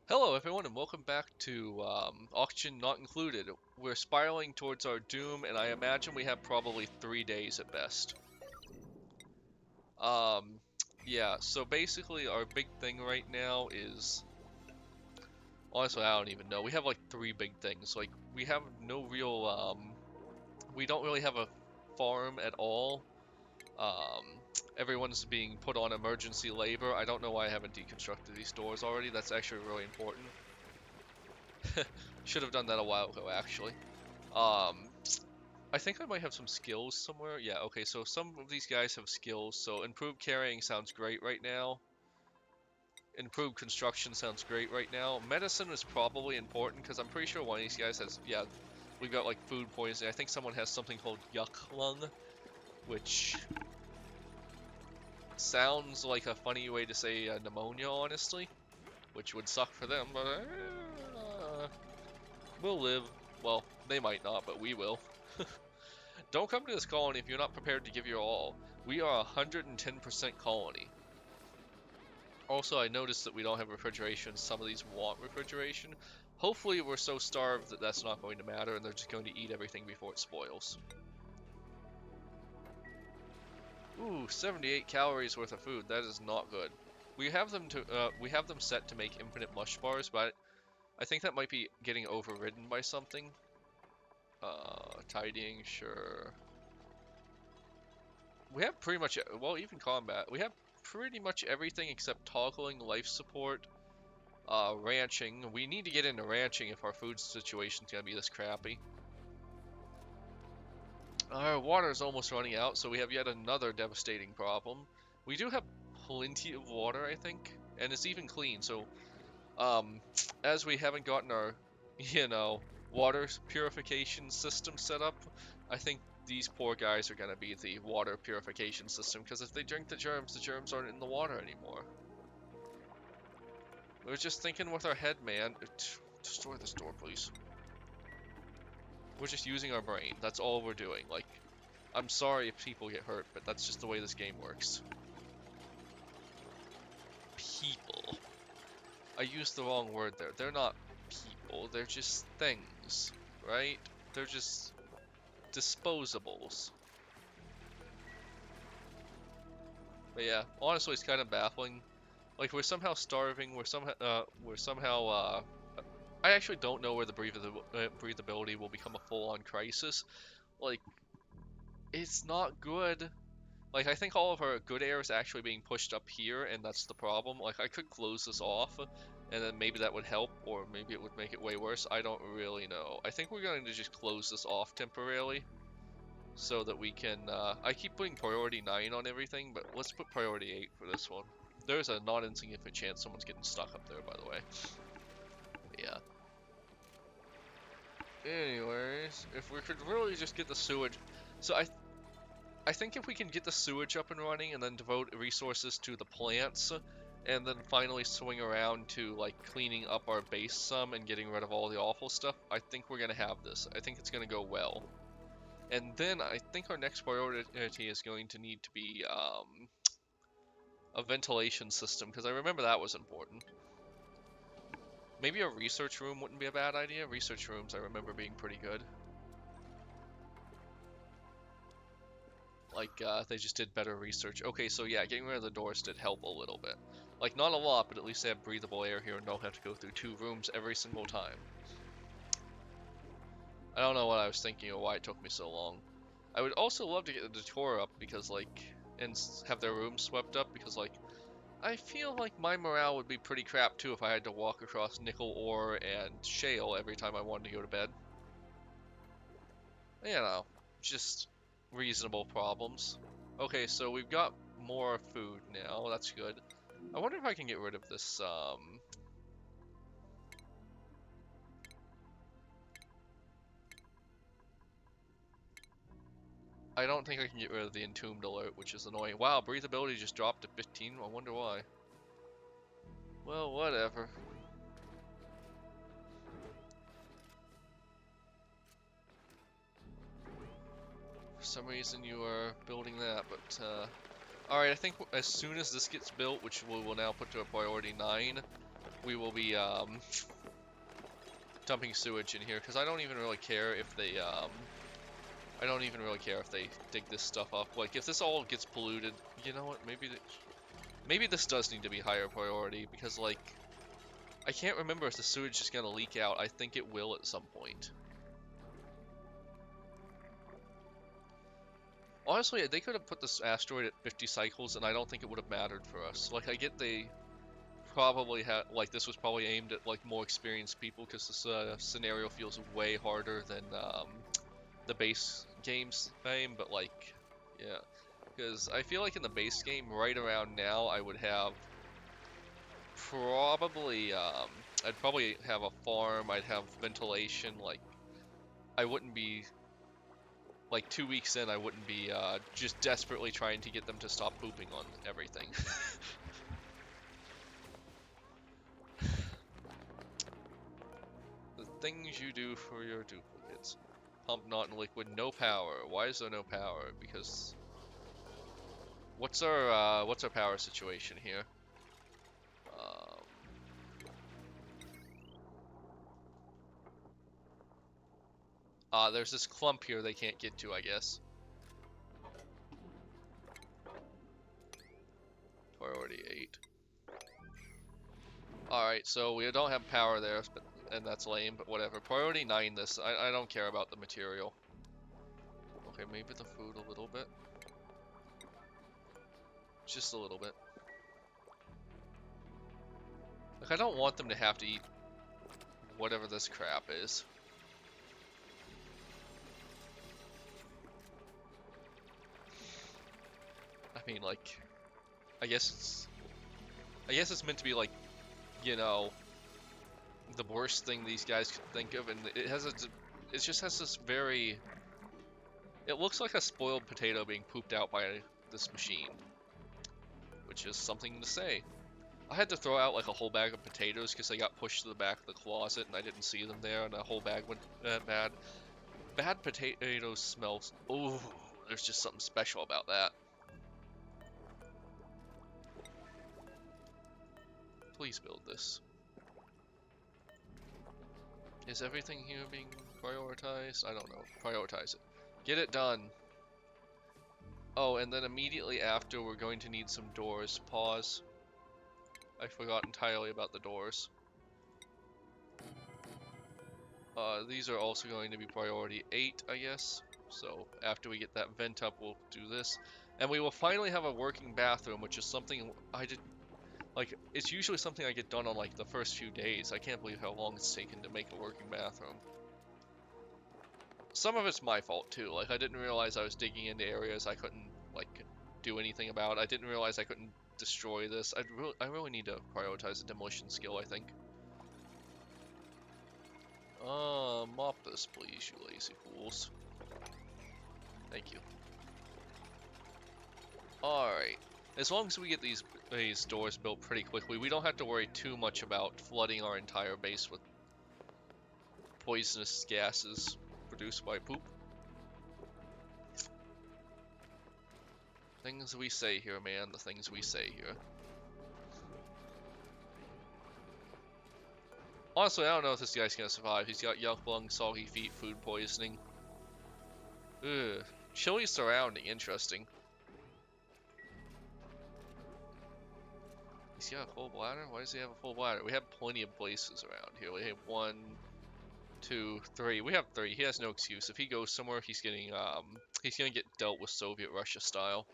Hello everyone and welcome back to Auction Not Included. We're spiraling towards our doom and I imagine we have probably 3 days at best. Um, yeah, so basically our big thing right now is... Honestly, I don't even know. We have like 3 big things. Like, we have no real, we don't really have a farm at all. Um, Everyone's being put on emergency labor. I don't know why I haven't deconstructed these doors already. That's actually really important. Should have done that a while ago, actually. Um, I think I might have some skills somewhere. Yeah, okay, so some of these guys have skills. So improved carrying sounds great right now. Improved construction sounds great right now. Medicine is probably important because I'm pretty sure one of these guys has, yeah, we've got like food poisoning. I think someone has something called yuck lung, which sounds like a funny way to say pneumonia, honestly, which would suck for them, but we'll live. Well, they might not, but we will. Don't come to this colony if you're not prepared to give your all. We are 110% colony. Also, I noticed that we don't have refrigeration. Some of these want refrigeration. Hopefully we're so starved that that's not going to matter and they're just going to eat everything before it spoils. Ooh, 78 calories worth of food. That is not good. We have them set to make infinite mush bars, but I think that might be getting overridden by something. Tidying, sure. We have pretty much, well, even combat. We have pretty much everything except toggling, life support, ranching. We need to get into ranching if our food situation's gonna be this crappy. Our water is almost running out, so we have yet another devastating problem. We do have plenty of water, I think, and it's even clean, so, as we haven't gotten our, water purification system set up, I think these poor guys are gonna be the water purification system, because if they drink the germs aren't in the water anymore. We were just thinking with our head, man. Destroy this door, please. We're just using our brain. That's all we're doing. Like, I'm sorry if people get hurt, but that's just the way this game works. People. I used the wrong word there. They're not people. They're just things, right? They're just disposables. But yeah, honestly, it's kind of baffling. Like, we're somehow starving. We're somehow. I actually don't know where the breathability will become a full-on crisis. Like, it's not good. Like, I think all of our good air is actually being pushed up here, and that's the problem. Like, I could close this off, and then maybe that would help, or maybe it would make it way worse. I don't really know. I think we're going to just close this off temporarily, so that we can, I keep putting priority 9 on everything, but let's put priority 8 for this one. There's a non-insignificant chance someone's getting stuck up there, by the way. Yeah. Anyways, if we could really just get the sewage... So I think if we can get the sewage up and running and then devote resources to the plants, and then finally swing around to like cleaning up our base some and getting rid of all the awful stuff, I think we're gonna have this. I think it's gonna go well. And then I think our next priority is going to need to be a ventilation system, because I remember that was important. Maybe a research room wouldn't be a bad idea. Research rooms I remember being pretty good. Like, they just did better research. Okay, so yeah, getting rid of the doors did help a little bit. Like, not a lot, but at least they have breathable air here and don't have to go through 2 rooms every single time. I don't know what I was thinking or why it took me so long. I would also love to get the tour up because, like, and have their rooms swept up because, like, I feel like my morale would be pretty crap too if I had to walk across nickel ore and shale every time I wanted to go to bed. You know, just reasonable problems. Okay, so we've got more food now. That's good. I wonder if I can get rid of this, I don't think I can get rid of the entombed alert, which is annoying. Wow, breathability just dropped to 15. I wonder why. Well, whatever. For some reason you are building that, but, alright, I think as soon as this gets built, which we will now put to a priority 9, we will be dumping sewage in here, because I don't even really care if they I don't even really care if they dig this stuff up. Like, if this all gets polluted, you know what? Maybe this does need to be higher priority, because, like, I can't remember if the sewage is gonna leak out. I think it will at some point. Honestly, they could have put this asteroid at 50 cycles, and I don't think it would have mattered for us. Like, I get they probably had, like, this was probably aimed at, like, more experienced people, because this scenario feels way harder than the base game's game, but, like, yeah. Because I feel like in the base game, right around now, I would have probably, I'd probably have a farm, I'd have ventilation, like, I wouldn't be, like, 2 weeks in, I wouldn't be, just desperately trying to get them to stop pooping on everything. The things you do for your duplicates. Pump not in liquid, no power. Why is there no power? Because what's our power situation here? There's this clump here they can't get to, I guess. Priority 8. Alright, so we don't have power there, and that's lame, but whatever. Priority 9 this. I don't care about the material. Okay, maybe the food a little bit. Just a little bit. Like, I don't want them to have to eat whatever this crap is. I mean, like, I guess it's meant to be like, you know, the worst thing these guys could think of, and it just has this very, it looks like a spoiled potato being pooped out by this machine, which is something to say. I had to throw out like a whole bag of potatoes because they got pushed to the back of the closet and I didn't see them there, and the whole bag went bad. Bad potatoes smells. Oh, there's just something special about that. Please build this. Is everything here being prioritized? I don't know. Prioritize it. Get it done. Oh, and then immediately after, we're going to need some doors. Pause. I forgot entirely about the doors. These are also going to be priority 8, I guess. So after we get that vent up, we'll do this. And we will finally have a working bathroom, which is something I did. Like, it's usually something I get done on, like, the first few days. I can't believe how long it's taken to make a working bathroom. Some of it's my fault, too. Like, I didn't realize I was digging into areas I couldn't, like, do anything about. I didn't realize I couldn't destroy this. I really need to prioritize the demolition skill, I think. Mop this, please, you lazy fools. Thank you. Alright. As long as we get these doors built pretty quickly, we don't have to worry too much about flooding our entire base with poisonous gases produced by poop. Things we say here, man. The things we say here. Honestly, I don't know if this guy's gonna survive. He's got yuck lungs, soggy feet, food poisoning. Ugh. Chilly surrounding. Interesting. He's got a full bladder? Why does he have a full bladder? We have plenty of places around here. We have 1, 2, 3. We have 3. He has no excuse. If he goes somewhere, he's gonna get dealt with Soviet Russia style.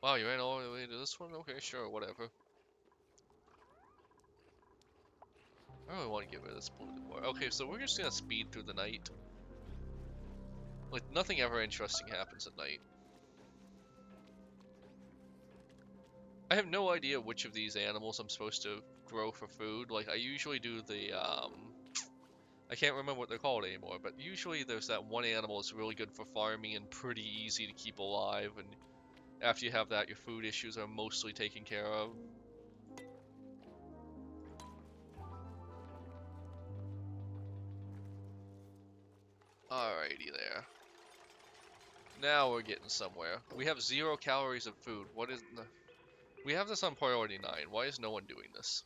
Wow, you ran all the way to this one? Okay, sure, whatever. I really want to get rid of this polluted water. Okay, so we're just gonna speed through the night. Like, nothing ever interesting happens at night. I have no idea which of these animals I'm supposed to grow for food. Like, I usually do the, I can't remember what they're called anymore, but usually there's that one animal that's really good for farming and pretty easy to keep alive, and after you have that, your food issues are mostly taken care of. Alrighty there. Now we're getting somewhere. We have 0 calories of food. What is the... We have this on priority 9. Why is no one doing this?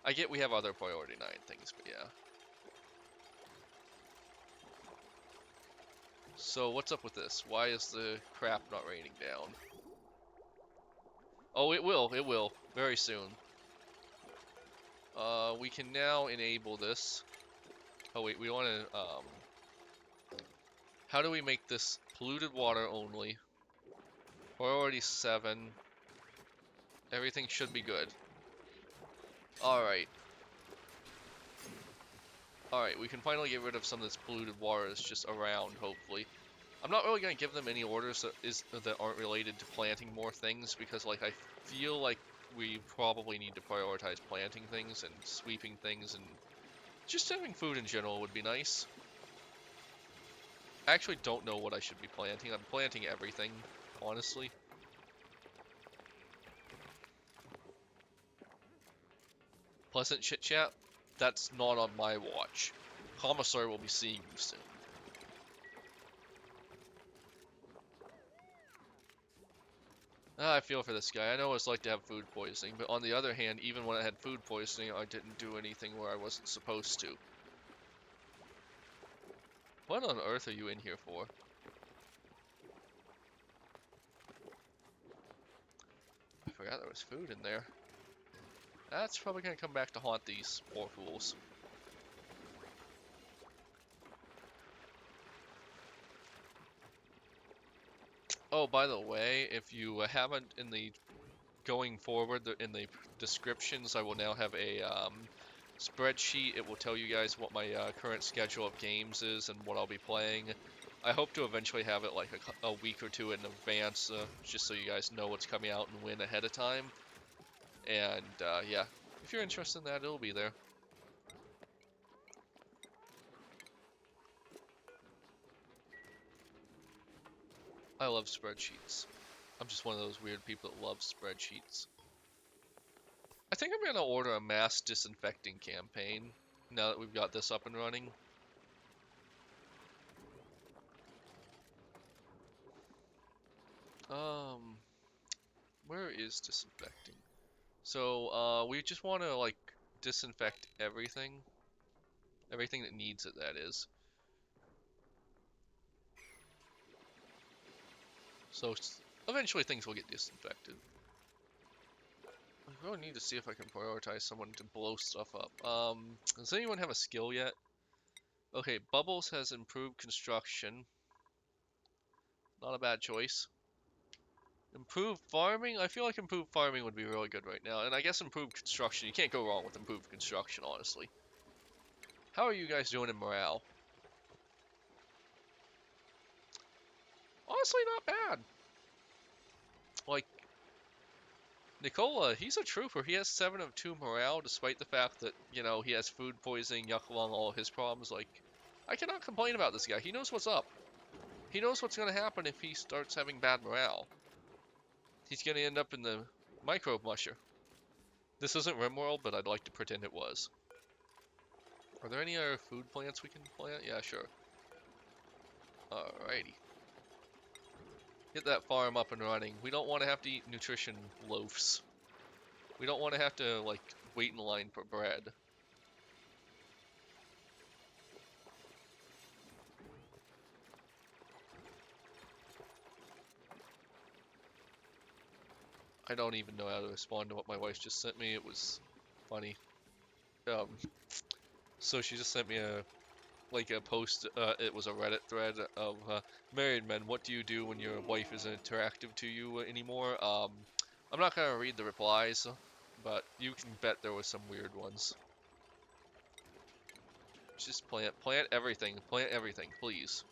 I get we have other priority 9 things, but yeah. So what's up with this? Why is the crap not raining down? Oh, it will, very soon. We can now enable this. Oh wait, we want to, how do we make this polluted water only? Priority 7. Everything should be good. Alright. Alright, we can finally get rid of some of this polluted water that's just around, hopefully. I'm not really going to give them any orders that aren't related to planting more things, because like I feel like we probably need to prioritize planting things and sweeping things, and just having food in general would be nice. I actually don't know what I should be planting. I'm planting everything, honestly. Pleasant chit chat? That's not on my watch. Commissar will be seeing you soon. I feel for this guy. I know what it's like to have food poisoning, but on the other hand, even when I had food poisoning, I didn't do anything where I wasn't supposed to. What on earth are you in here for? I forgot there was food in there. That's probably gonna come back to haunt these poor fools. Oh, by the way, if you haven't in the going forward in the descriptions, I will now have a spreadsheet. It will tell you guys what my current schedule of games is and what I'll be playing. I hope to eventually have it like a week or two in advance, just so you guys know what's coming out and when ahead of time. And yeah, if you're interested in that, it'll be there. I love spreadsheets. I'm just one of those weird people that love spreadsheets. I think I'm gonna order a mass disinfecting campaign now that we've got this up and running. Where is disinfecting? So, we just want to, like, disinfect everything. Everything that needs it, that is. So, eventually things will get disinfected. I really need to see if I can prioritize someone to blow stuff up. Does anyone have a skill yet? Okay, Bubbles has improved construction. Not a bad choice. Improved farming? I feel like improved farming would be really good right now. And I guess improved construction. You can't go wrong with improved construction, honestly. How are you guys doing in morale? Honestly, not bad. Like, Nicola, he's a trooper. He has 7 of 2 morale, despite the fact that, you know, he has food poisoning, yuck lung, all his problems. Like, I cannot complain about this guy. He knows what's up. He knows what's going to happen if he starts having bad morale. He's going to end up in the microbe musher. This isn't RimWorld, but I'd like to pretend it was. Are there any other food plants we can plant? Yeah, sure. Alrighty. Get that farm up and running. We don't want to have to eat nutrition loafs. We don't want to have to, like, wait in line for bread. I don't even know how to respond to what my wife just sent me. It was funny. So she just sent me a post. It was a Reddit thread of married men. What do you do when your wife isn't attractive to you anymore? I'm not gonna read the replies, but you can bet there were some weird ones. Just plant everything, please.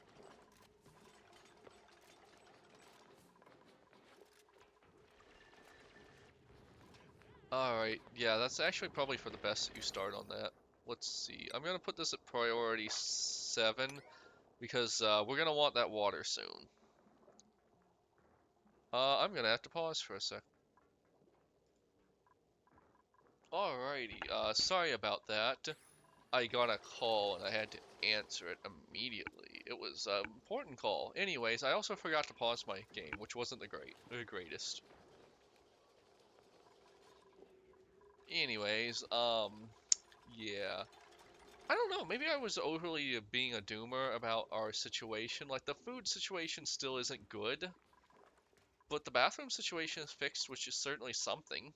Alright, yeah, that's actually probably for the best that you start on that. Let's see, I'm gonna put this at priority 7, because we're gonna want that water soon. I'm gonna have to pause for a sec. Alrighty, sorry about that. I got a call and I had to answer it immediately. It was an important call. Anyways, I also forgot to pause my game, which wasn't the greatest. Anyways, yeah. I don't know, maybe I was overly being a doomer about our situation. Like, the food situation still isn't good, but the bathroom situation is fixed, which is certainly something.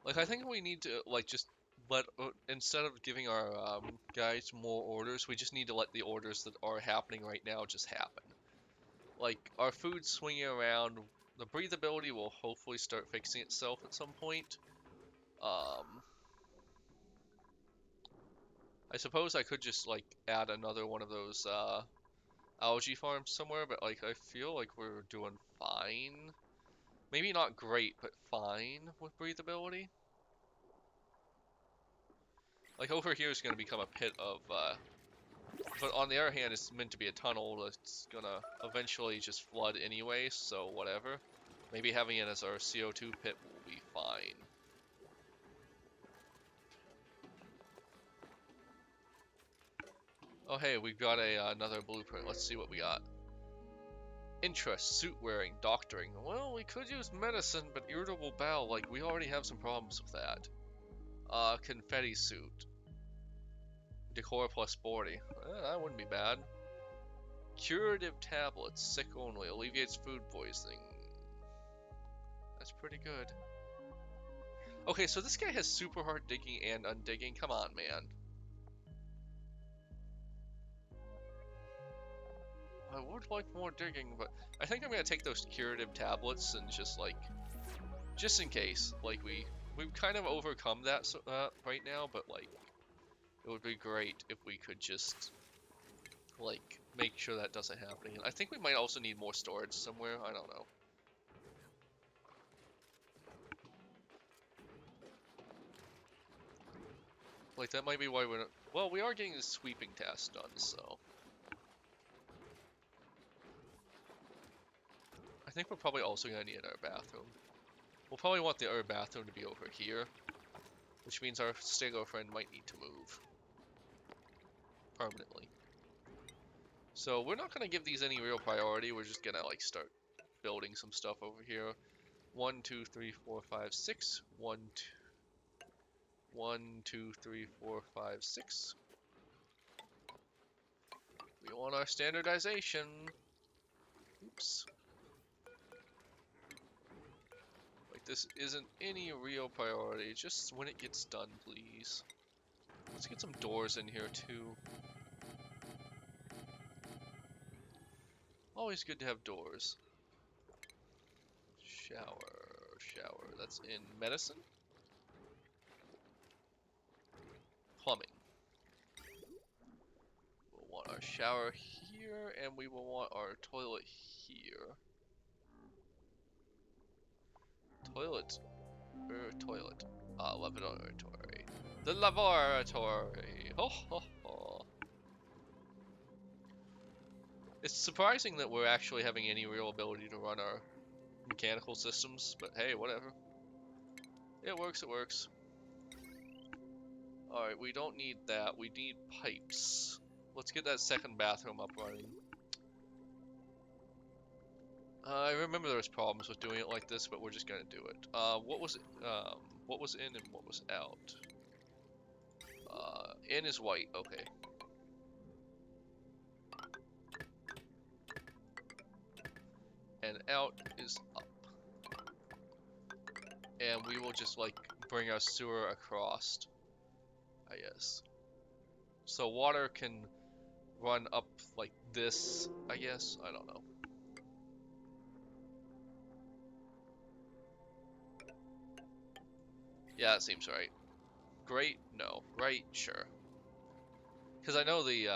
Like, I think we need to, like, just let, instead of giving our guys more orders, we just need to let the orders that are happening right now just happen. Like, our food swinging around, the breathability will hopefully start fixing itself at some point. I suppose I could just, like, add another one of those, algae farms somewhere, but, like, I feel like we're doing fine. Maybe not great, but fine with breathability. Like, over here is going to become a pit of, but on the other hand, it's meant to be a tunnel that's gonna eventually just flood anyway, so whatever. Maybe having it as our CO2 pit will be fine. Oh hey, we've got another blueprint. Let's see what we got. Interest, suit wearing, doctoring. Well, we could use medicine, but irritable bowel, like, we already have some problems with that. Confetti suit. Decor plus 40. That wouldn't be bad. Curative tablets, sick only, alleviates food poisoning. That's pretty good. Okay, so this guy has super hard digging and undigging. Come on, man. I would like more digging, but I think I'm gonna take those curative tablets and just, like, just in case. Like, we've kind of overcome that right now, but, like, it would be great if we could just, like, make sure that doesn't happen again. I think we might also need more storage somewhere. I don't know. Like, that might be why we're not... Well, we are getting the sweeping task done, so... I think we're probably also gonna need our bathroom. We'll probably want the other bathroom to be over here, which means our Stego friend might need to move permanently. So we're not gonna give these any real priority. We're just gonna, like, start building some stuff over here. 1, 2, 3, 4, 5, 6. 1, 2, 1, 2, 3, 4, 5, 6. We want our standardization. Oops. Like, this isn't any real priority. Just when it gets done, please. Let's get some doors in here too. Always good to have doors. Shower. That's in medicine. Plumbing. We'll want our shower here, and we will want our toilet here. Toilet. Toilet. Laboratory. The laboratory. Ho ho ho. It's surprising that we're actually having any real ability to run our mechanical systems, but hey, whatever. It works, it works. Alright, we don't need that. We need pipes. Let's get that second bathroom up running. I remember there was problems with doing it like this, but we're just gonna do it. What was in and what was out? In is white, okay. And out is up. And we will just, like, bring our sewer across, I guess. So water can run up like this, I guess. I don't know. Yeah, that seems right. Great? No. Right? Sure. Because I know the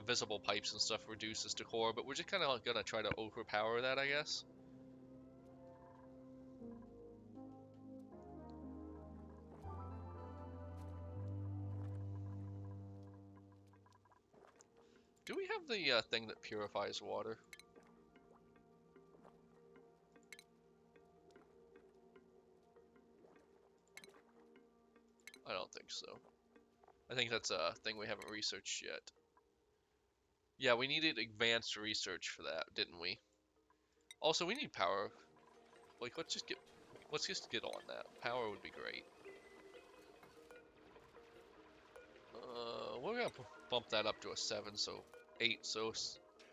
visible pipes and stuff reduces decor, but we're just kind of gonna try to overpower that, I guess. Do we have the thing that purifies water? I don't think so. I think that's a thing we haven't researched yet. Yeah, we needed advanced research for that, didn't we? Also, we need power. Like, let's just get Let's just get on that. Power would be great. We're gonna bump that up to a 7, so 8, so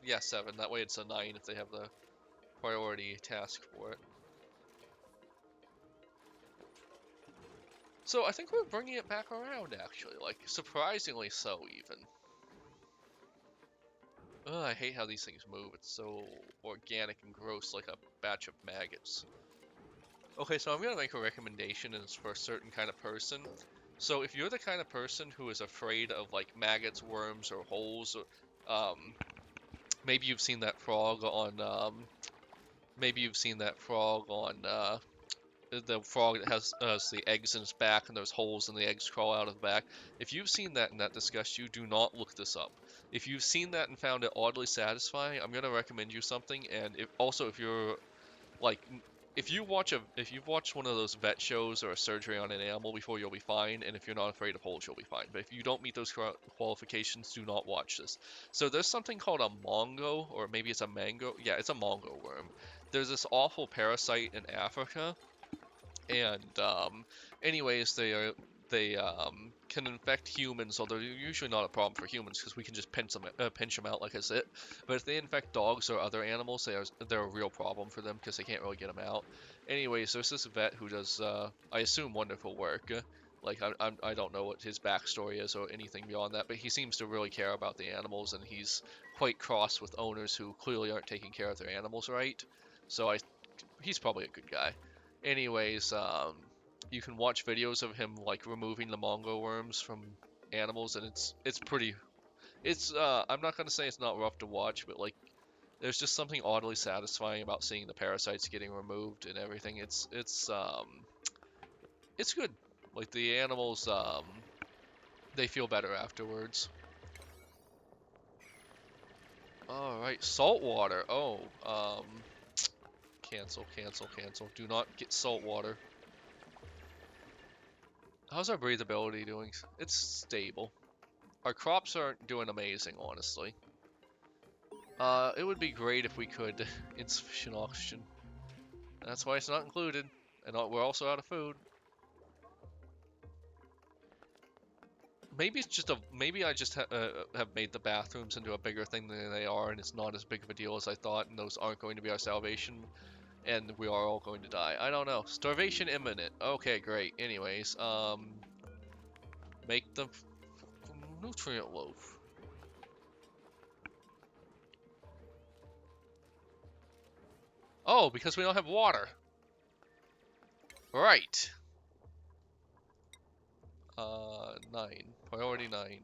yeah, 7. That way it's a 9 if they have the priority task for it. So I think we're bringing it back around, actually, like, surprisingly so, even. Ugh, I hate how these things move. It's so organic and gross, like a batch of maggots. Okay, so I'm gonna make a recommendation, and it's for a certain kind of person. So if you're the kind of person who is afraid of, like, maggots, worms, or holes, or, maybe you've seen that frog on, maybe you've seen that frog on, the frog that has the eggs in its back and there's holes and the eggs crawl out of the back. If you've seen that and that disgusts you, do not look this up. If you've seen that and found it oddly satisfying, I'm gonna recommend you something. And if you're like, if you've watched one of those vet shows or a surgery on an animal before, you'll be fine. And if you're not afraid of holes, you'll be fine. But if you don't meet those qualifications, do not watch this. So there's something called a mongo, or maybe it's a mango. Yeah, it's a mongo worm. There's this awful parasite in Africa, and anyways, they can infect humans, although they're usually not a problem for humans because we can just pinch them out like I said. But if they infect dogs or other animals, they're a real problem for them because they can't really get them out. Anyways, there's this vet who does, I assume, wonderful work. Like I don't know what his backstory is or anything beyond that, but he seems to really care about the animals, and he's quite cross with owners who clearly aren't taking care of their animals right. So he's probably a good guy. Anyways, you can watch videos of him like removing the mongo worms from animals, and it's pretty. I'm not gonna say it's not rough to watch, but like there's just something oddly satisfying about seeing the parasites getting removed and everything. It's good. Like the animals, they feel better afterwards. All right, salt water. Oh, cancel, cancel, cancel. Do not get salt water. How's our breathability doing? It's stable. Our crops aren't doing amazing, honestly. It would be great if we could insufficient oxygen. That's why it's not included, and we're also out of food. Maybe it's just maybe I just have made the bathrooms into a bigger thing than they are, and it's not as big of a deal as I thought, and those aren't going to be our salvation, and we are all going to die. I don't know. Starvation imminent. Okay, great. Anyways, make the nutrient loaf. Oh, because we don't have water. Right. 9. Priority 9.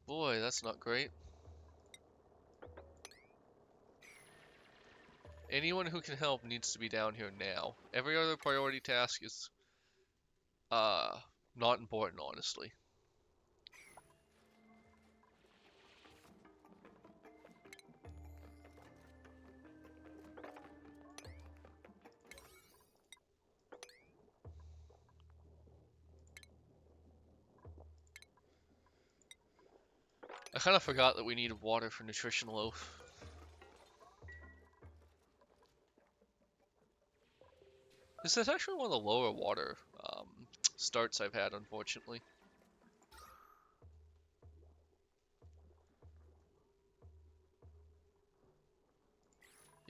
Boy, that's not great. Anyone who can help needs to be down here now. Every other priority task is, not important, honestly. I kind of forgot that we needed water for nutrition loaf. This is actually one of the lower water starts I've had, unfortunately.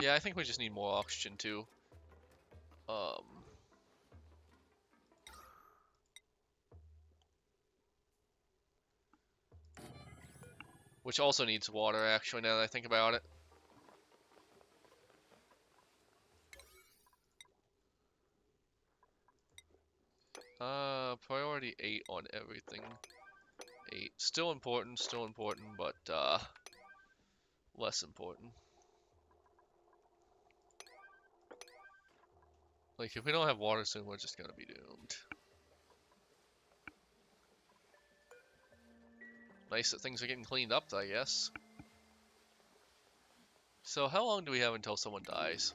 Yeah, I think we just need more oxygen too. Which also needs water, actually, now that I think about it. Priority 8 on everything. 8. Still important, but, less important. Like, if we don't have water soon, we're just gonna be doomed. Nice that things are getting cleaned up, I guess. So how long do we have until someone dies?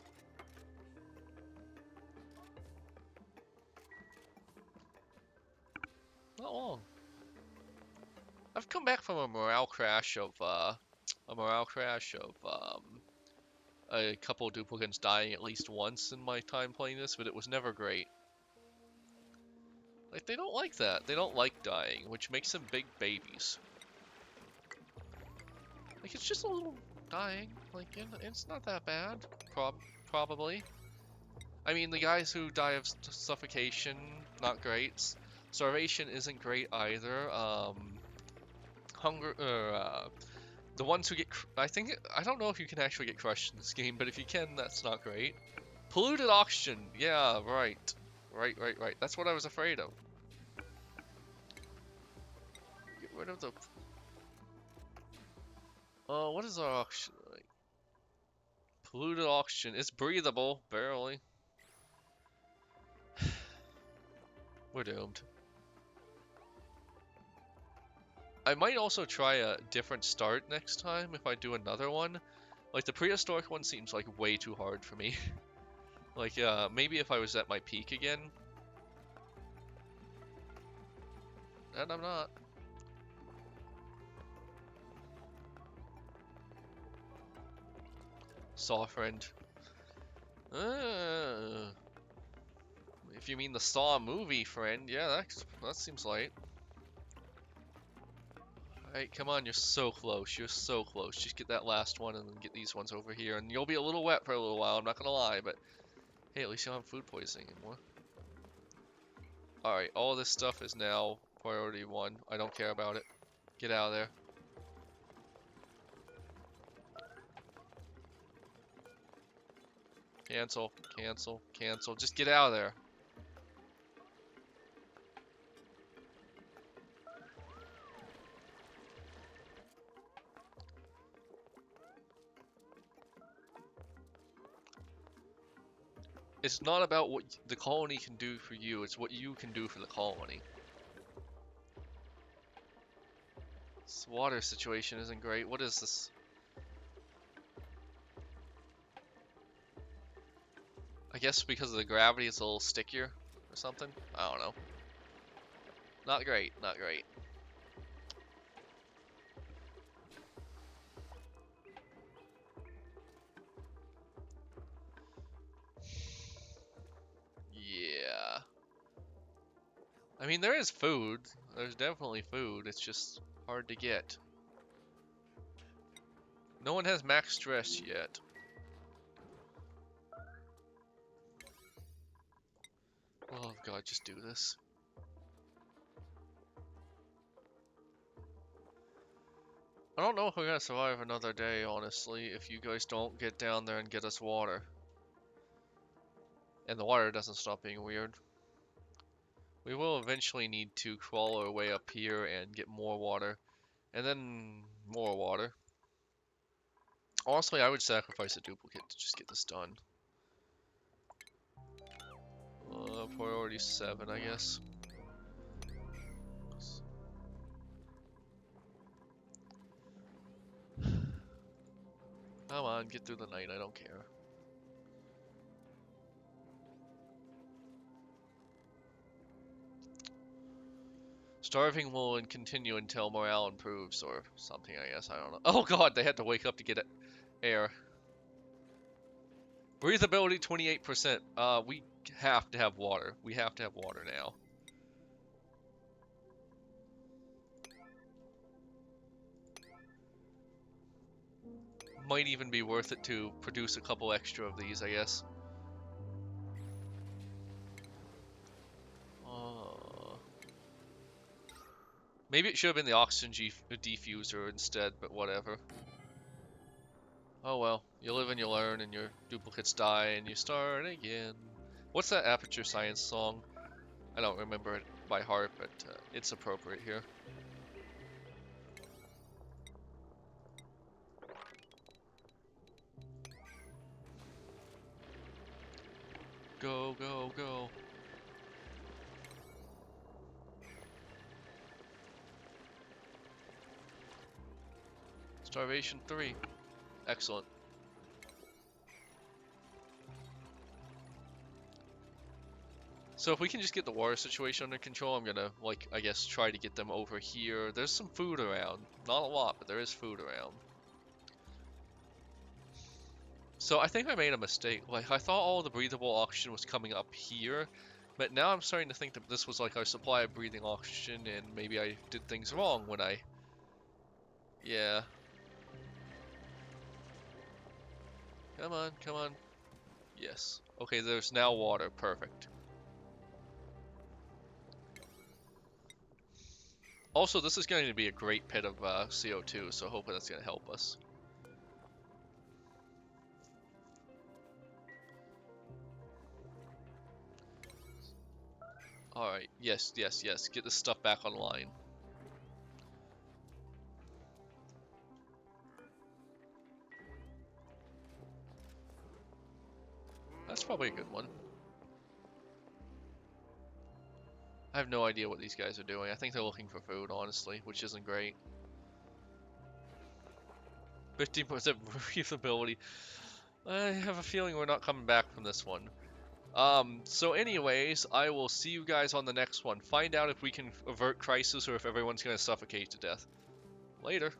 Not long. I've come back from a morale crash of a couple of duplicates dying at least once in my time playing this, but it was never great. Like, they don't like that. They don't like dying, which makes them big babies. Like, it's just a little dying. Like, it's not that bad. Probably. I mean, the guys who die of suffocation, not great. Starvation isn't great either. Hunger, the ones who get, I don't know if you can actually get crushed in this game, but if you can, that's not great. Polluted oxygen, yeah, right. Right. That's what I was afraid of. Get rid of the... what is our oxygen like? Polluted oxygen, it's breathable, barely. We're doomed. I might also try a different start next time if I do another one. Like, the prehistoric one seems like way too hard for me. Like, maybe if I was at my peak again. And I'm not. Saw friend. If you mean the Saw movie, friend, yeah, that seems light. Alright, come on, you're so close. You're so close. Just get that last one and then get these ones over here. And you'll be a little wet for a little while, I'm not gonna lie, but hey, at least you don't have food poisoning anymore. Alright, all this stuff is now priority 1. I don't care about it. Get out of there. Cancel, cancel, cancel. Just get out of there. It's not about what the colony can do for you, it's what you can do for the colony. This water situation isn't great. What is this? I guess because of the gravity it's a little stickier or something? I don't know. Not great, not great. Yeah. I mean, there is food. There's definitely food. It's just hard to get. No one has max stress yet. Oh god, just do this. I don't know if we're gonna survive another day, honestly, if you guys don't get down there and get us water. And the water doesn't stop being weird. We will eventually need to crawl our way up here and get more water. And then more water. Honestly, I would sacrifice a duplicate to just get this done. Priority 7, I guess. Come on, get through the night, I don't care. Starving will continue until morale improves or something, I guess, I don't know. Oh god, they had to wake up to get air. Breathability 28%. We have to have water. We have to have water now. Might even be worth it to produce a couple extra of these, I guess. Maybe it should have been the oxygen diffuser instead, but whatever. Oh well, you live and you learn and your duplicates die and you start again. What's that Aperture Science song? I don't remember it by heart, but it's appropriate here. Go, go, go. Starvation 3. Excellent. So if we can just get the water situation under control, I'm gonna, like, I guess try to get them over here. There's some food around. Not a lot, but there is food around. So I think I made a mistake. Like, I thought all the breathable oxygen was coming up here, but now I'm starting to think that this was like our supply of breathing oxygen, and maybe I did things wrong when I... Yeah. Come on, come on. Yes. Okay, there's now water. Perfect. Also, this is going to be a great pit of CO2, so hopefully that's going to help us. Alright, yes, yes, yes. Get this stuff back online. That's probably a good one. I have no idea what these guys are doing. I think they're looking for food, honestly, which isn't great. 15% breathability. I have a feeling we're not coming back from this one. So anyways, I will see you guys on the next one. Find out if we can avert crisis or if everyone's gonna suffocate to death. Later.